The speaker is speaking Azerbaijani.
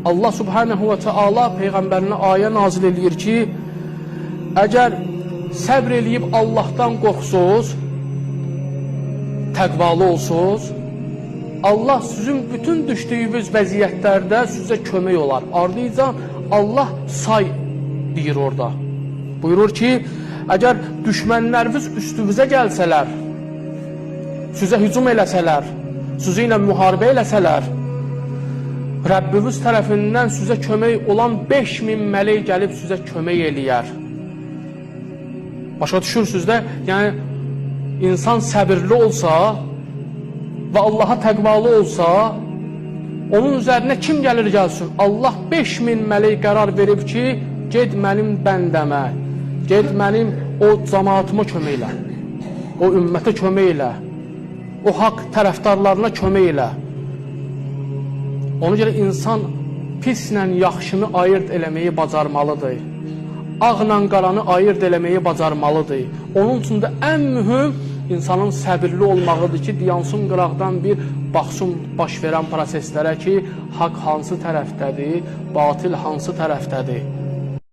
Allah subhanahu və teala Peyğəmbərinə ayə nazil edir ki, əgər səbr eləyib Allahdan qorxsuz, təqvalı olsuz, Allah sizin bütün düşdüyünüz vəziyyətlərdə sizə kömək olar. Ardınca Allah say deyir orada. Buyurur ki, əgər düşmənləriniz üstünüzə gəlsələr, sizə hücum eləsələr, sizinlə müharibə eləsələr, Rəbbimiz tərəfindən sizə kömək olan 5000 mələk gəlib sizə kömək eləyər. Başa düşürsünüz də, yəni insan səbirli olsa və Allaha təqvalı olsa, onun üzərinə kim gəlir gəlsin? Allah 5000 mələk qərar verib ki, ged mənim bəndəmə, ged mənim o cəmaətimə kömək elə, o ümmətə kömək elə, o haqq tərəfdarlarına kömək elə. Ona görə insan pislə yaxşını ayırt eləməyi bacarmalıdır. Ağla qaranı ayırt eləməyi bacarmalıdır. Onun üçün də ən mühüm insanın səbirli olmağıdır ki, yansın qıraqdan bir baxsın baş verən proseslərə ki, haqq hansı tərəfdədir, batil hansı tərəfdədir.